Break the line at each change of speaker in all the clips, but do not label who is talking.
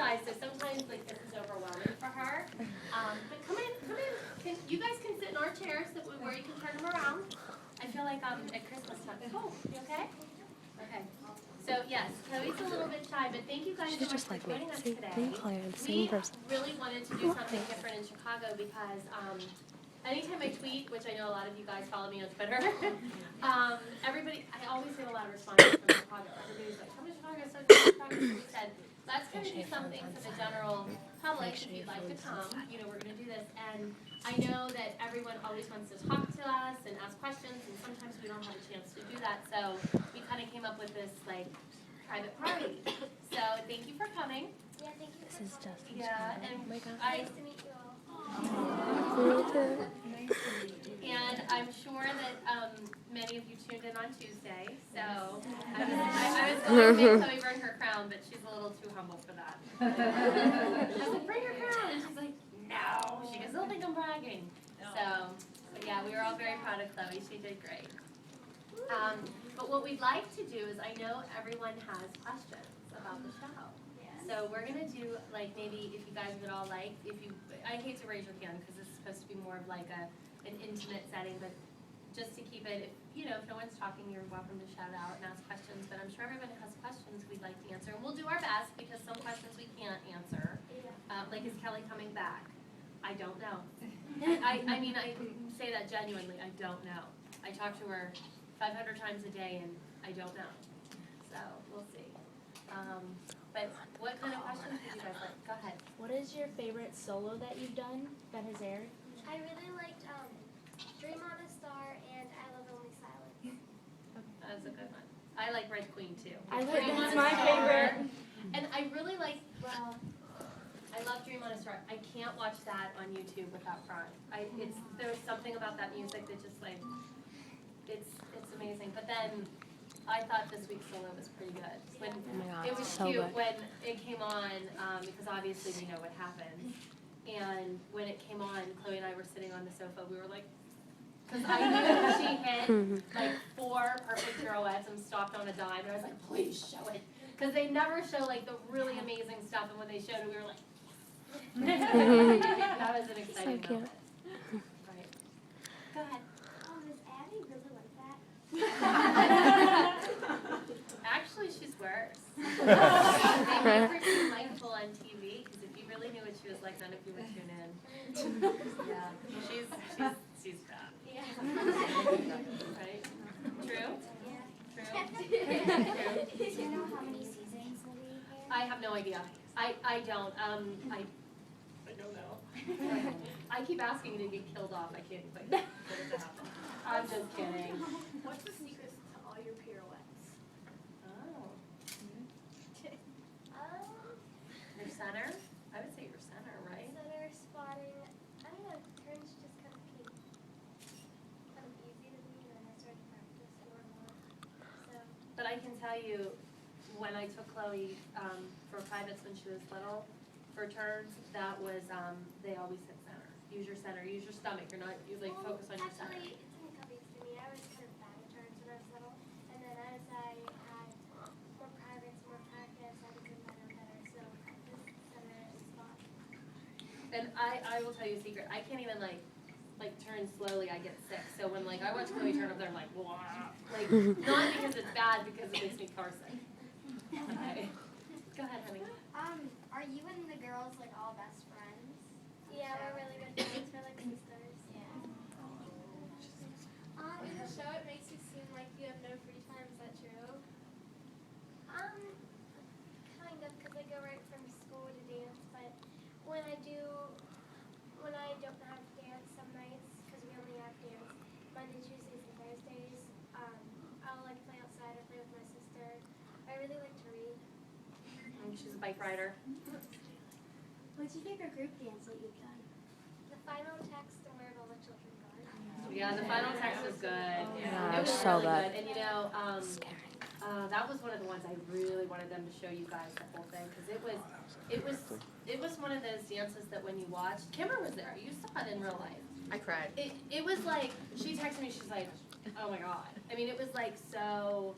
guys, so sometimes like this is overwhelming for her. But come in. You guys can sit in our chairs where you can turn them around. I feel like at Christmas time. Oh, you okay? Okay. So yes, Chloe's a little bit shy, but thank you guys so much for joining us today. We really wanted to do something different in Chicago because anytime I tweet, which I know a lot of you guys follow me on Twitter, I always get a lot of responses from Chicago. Everybody's like, come to Chicago, so Chicago. So we said, let's kind of do something for the general public if you'd like to come. We're going to do this. And I know that everyone always wants to talk to us and ask questions, and sometimes we don't have a chance to do that. So we kind of came up with this private party. So thank you for coming.
Yeah, thank you.
This is Justin.
Yeah, and
Nice to meet you all.
And I'm sure that many of you tuned in on Tuesday. So I was going to make Chloe bring her crown, but she's a little too humble for that. I said, bring your crown, and she's like, no. She goes, they'll think I'm bragging. So, but yeah, we were all very proud of Chloe. She did great. But what we'd like to do is, I know everyone has questions about the show. So we're going to do, maybe if you guys would all I hate to raise your hand because this is supposed to be more of an intimate setting, but just to keep it, if no one's talking, you're welcome to shout out and ask questions, but I'm sure everyone has questions we'd like to answer, and we'll do our best because some questions we can't answer. Is Kelly coming back? I don't know. I say that genuinely, I don't know. I talk to her 500 times a day, and I don't know. So, we'll see. But what kind of questions would you guys like? Go ahead.
What is your favorite solo that you've done that has aired?
I really liked Dream on a Star and I Love Only Silence.
That's a good one. I like Red Queen too.
That's my favorite.
And I really like, I love Dream on a Star. I can't watch that on YouTube without crying. There's something about that music that just it's amazing. But then I thought this week's solo was pretty good. It was so cute when it came on, because obviously we know what happens. And when it came on, Chloe and I were sitting on the sofa. We were like, because I knew she hit 4 perfect pirouettes and stopped on a dime. And I was like, please show it. Because they never show the really amazing stuff. And when they showed it, we were like, that was an exciting moment. Right. Go ahead.
Is Abby really like that?
Actually, she's worse. They make her too mindful on TV, because if you really knew what she was like, none of you would tune in. Yeah, she's bad.
Yeah.
Right? True?
Yeah.
True?
Do you know how many seasons will be here?
I have no idea. I don't. I don't know. I keep asking to get killed off. I can't quite get it to happen. I'm just kidding.
What's the secret to all your pirouettes?
Oh. Your center? I would say your center, right?
Center, spotting, I don't know, turns just kind of came kind of easy to me, and then I started to practice more and more. So.
But I can tell you, when I took Chloe for privates when she was little, for turns, that was, they always hit center. Use your center, use your stomach. You're not, focus on your center.
Actually, it didn't come easy to me. I was kind of bad at turns when I was little, and then as I had more privates, more practice, I became better and better, so this center is spot.
And I will tell you a secret. I can't even turn slowly. I get sick. So when I watch Chloe turn up there, I'm like, wah. Not because it's bad, because it makes me car sick. Okay. Go ahead, honey.
Are you and the girls all best friends?
Yeah, we're really good friends. We're like sisters.
Yeah.
In the show, it makes you seem like you have no free time. Is that true?
Kind of, because I go right from school to dance, but when I don't have dance some nights, because we only have dance Monday, Tuesdays, and Thursdays, I'll play outside or play with my sister. I really like to read.
She's a bike rider.
What's your favorite group dance that you've done?
The final text and where all the children gone.
Yeah, the final text was good.
Yeah,
it was
so
really
good.
And that was one of the ones I really wanted them to show you guys the whole thing, because it was one of those dances that when you watch, Kimber was there. You saw it in real life.
I cried.
It was she texted me. She's like, oh my god. I mean, it was so.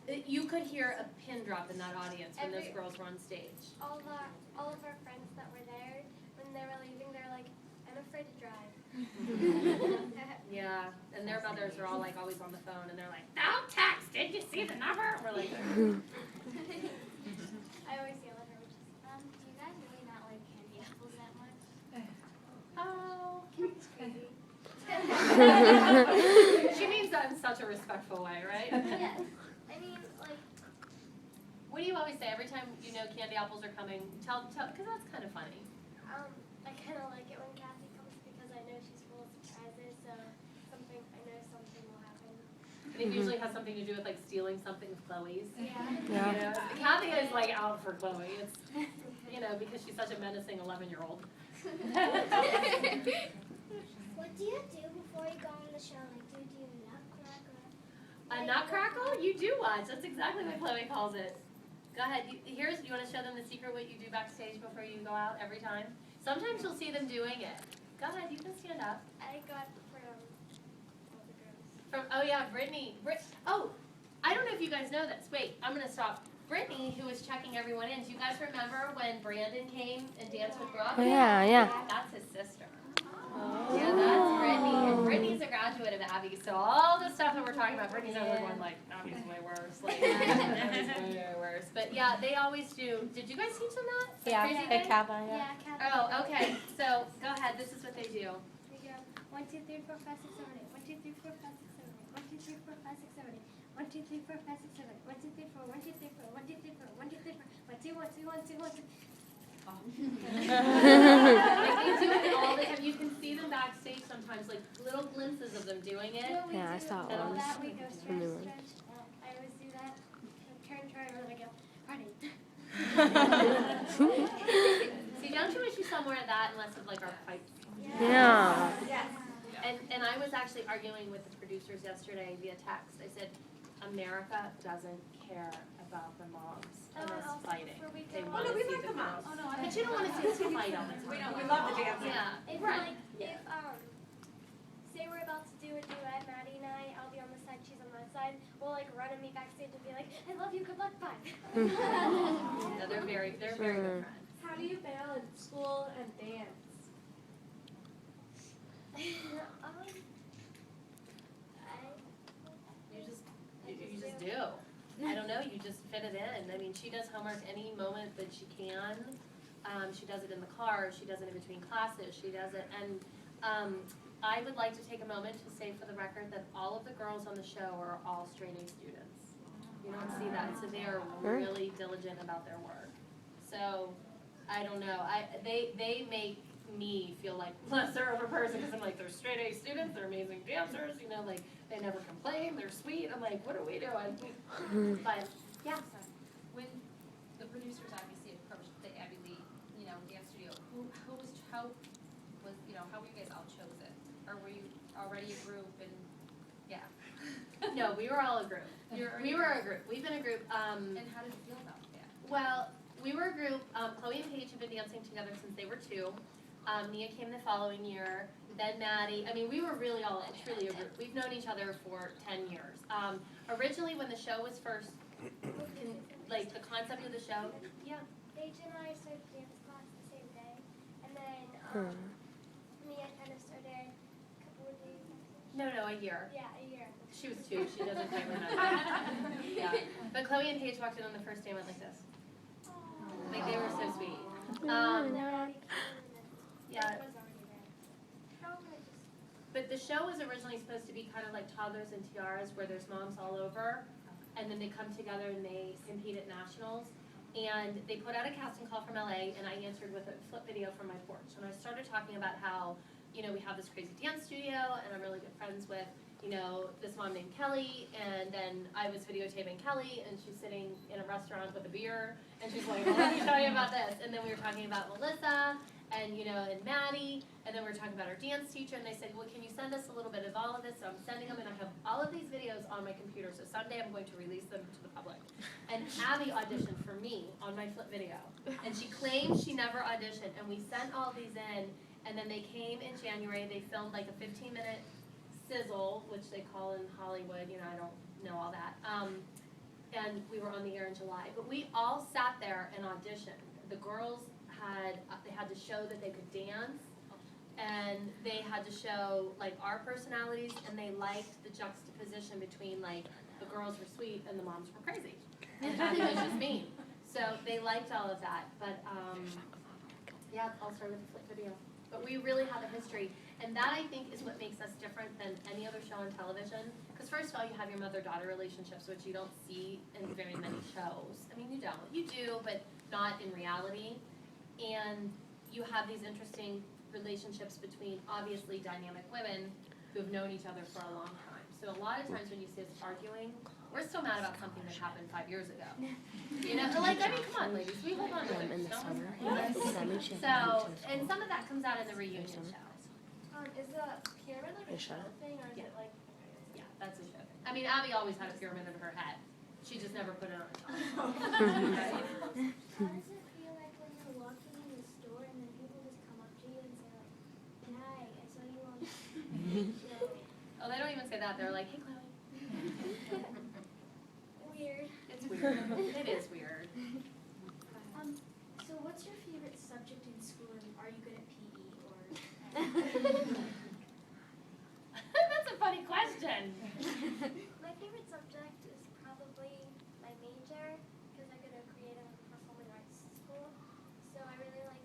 You could hear a pin drop in that audience when those
Every-
girls were on stage.
All of our friends that were there, when they were leaving, they're like, I'm afraid to drive.
Yeah, and their mothers are all like always on the phone, and they're like, "Don't text. Did you see the number?" We're like,
I always yell at her, which is,
Do you guys really not like candy apples that much?
"Oh."
it's crazy.
She means that in such a respectful way, right?
Yes. I mean, like,
What do you always say every time you know candy apples are coming? Tell, because that's kind of funny.
I kind of like it when Kathy comes because I know she's full of surprises, so I know something will happen.
And it usually has something to do with like stealing something of Chloe's.
Yeah.
You know, Kathy is like out for Chloe. It's because she's such a menacing 11-year-old.
What do you do before you go on the show? Like, do you nutcracker?
A nutcrackle? You do watch. That's exactly what Chloe calls it. Go ahead. You want to show them the secret what you do backstage before you go out every time? Sometimes you'll see them doing it. Go ahead. You can stand up.
I got from all the girls.
Brittany. I don't know if you guys know this. Wait, I'm going to stop. Brittany, who was checking everyone in, do you guys remember when Brandon came and danced with Brooke?
Oh, yeah.
That's his sister. Yeah, that's Brittany. And Brittany's a graduate of Abby, so all the stuff that we're talking about, Brittany's over going like, Abby's way worse. Like, Abby's way worse. But yeah, they always do. Did you guys teach them that?
Yeah,
Crazy
at
thing?
Kappa, yeah.
Yeah, Kathy.
Oh, okay. So go ahead. This is what they do.
We go 1, 2, 3, 4, 5, 6, 7, 8. 1, 2, 3, 4, 5, 6, 7, 8. 1, 2, 3, 4, 5, 6, 7, 8. 1, 2, 3, 4, 5, 6, 7, 8. 1, 2, 3, 4. 1, 2, 3, 4. 1, 2, 3, 4. 1, 2, 3, 4. 1, 2, 1, 2, 1, 2, 1, 2.
Like they do it all the time. You can see them backstage sometimes, like little glimpses of them doing it.
No, we
Yeah, I
do
saw it
all
once.
that. We go stretch,
From New York.
stretch. I always do that. Turn, and then I go, party.
See, don't you wish you saw more of that and less of like our pipes?
Yeah.
And I was actually arguing with the producers yesterday via text. I said, America doesn't care about the moms and us fighting. They want to see the girls. But you don't want to see us fight all the time.
We love the dancing.
Yeah,
If
right.
if say we're about to do a duet, Maddie and I'll be on this side, she's on that side. We'll like run and meet backstage and be like, I love you, good luck, bye.
No, they're very good friends.
How do you balance school and dance?
You just do. I don't know, you just fit it in. I mean, she does homework any moment that she can. She does it in the car, she does it in between classes, she does it, and I would like to take a moment to say for the record that all of the girls on the show are all straight A students. You don't see that, so they are really diligent about their work. So, I don't know, they make me feel like lesser of a person because I'm like, they're straight A students, they're amazing dancers, like they never complain, they're sweet. I'm like, what are we doing? But yeah,
When the producers obviously approached the Abby Lee, dance studio, how were you guys all chosen? Or were you already a group and, yeah?
no, we were all a group. We were a group. We've been a group.
And how did you feel about that?
Well, we were a group. Chloe and Paige have been dancing together since they were 2. Nia came the following year. Then Maddie. I mean, we were really all truly a group. We've known each other for 10 years. Originally, when the show was first, like the concept of the show, yeah.
Paige and I started dance class the same day, and then Mia kind of started a couple of days after.
No, a year.
Yeah, a year.
She was 2. She doesn't quite remember. Yeah. But Chloe and Paige walked in on the first day and went like this. Like they were so sweet. Yeah. But the show was originally supposed to be kind of like Toddlers and Tiaras, where there's moms all over, and then they come together and they compete at nationals. And they put out a casting call from LA, and I answered with a flip video from my porch. And I started talking about how, we have this crazy dance studio, and I'm really good friends with, this mom named Kelly. And then I was videotaping Kelly, and she's sitting in a restaurant with a beer, and she's like, well, let me tell you about this. And then we were talking about Melissa, and and Maddie, and then we were talking about our dance teacher, and they said, well, can you send us a little bit of all of this? So I'm sending them, and I have all of these videos on my computer, so someday I'm going to release them to the public. And Abby auditioned for me on my flip video, and she claimed she never auditioned, and we sent all these in, and then they came in January, they filmed like a 15-minute sizzle, which they call in Hollywood, I don't know all that. and we were on the air in July. But we all sat there and auditioned. The girls they had to show that they could dance, and they had to show like our personalities, and they liked the juxtaposition between like the girls were sweet and the moms were crazy, and Abby was just mean. So they liked all of that. But yeah, I'll start with the flip video. But we really have a history, and that I think is what makes us different than any other show on television. Because first of all, you have your mother-daughter relationships, which you don't see in very many shows. I mean, you don't. You do, but not in reality. And you have these interesting relationships between obviously dynamic women who have known each other for a long time. So a lot of times when you see us arguing, we're still mad about something that happened 5 years ago. You know, like, I mean, come on, ladies, we hold on to
In
it.
the
Don't
summer.
we? So, and some of that comes out in the reunion show.
Is the pyramid like a
Is
show
that-
thing, or is
Yeah.
it like?
Yeah, that's a show. I mean, Abby always had a pyramid in her head. She just never put it on her tongue.
How does it feel like when you're walking in the store and then people just come up to you and say like, "Hi, I saw you on the show."
Oh, they don't even say that. They're like, hey, Chloe.
Weird.
It's weird. It is weird.
So what's your favorite subject in school, and are you good at PE or?
That's a funny question.
My favorite subject is probably my major because I go to creative and performing arts school. So I really like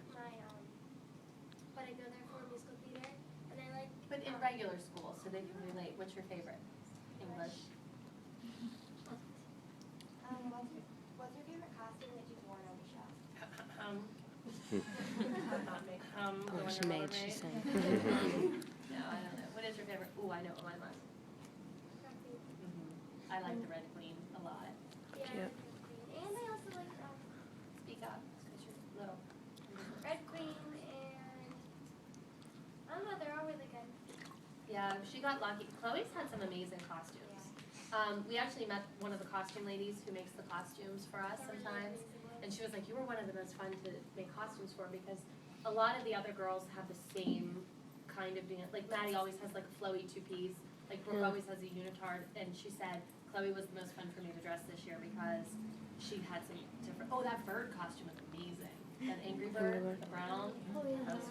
but I go there for musical theater, and I like.
But in regular school, so they can relate. What's your favorite? English.
What's your favorite costume that you've worn on the show?
Oh, she made, she's saying.
No, I don't know. What is your favorite? Ooh, I know what mine was. I like the Red Queen a lot.
Yeah,
Cute.
and I also like
Speak up, because you're little.
Red Queen and I don't know, they're all really good.
Yeah, she got lucky. Chloe's had some amazing costumes. We actually met one of the costume ladies who makes the costumes for us
They're really
sometimes.
amazing ones.
And she was like, you were one of the most fun to make costumes for because a lot of the other girls have the same kind of dance. Like Maddie always has like a flowy two-piece. Like Brooke
Yeah.
always has a unitard. And she said, Chloe was the most fun for me to dress this year because she had some different, oh, that bird costume was amazing. That angry bird, the brown.
Oh, yeah.
That was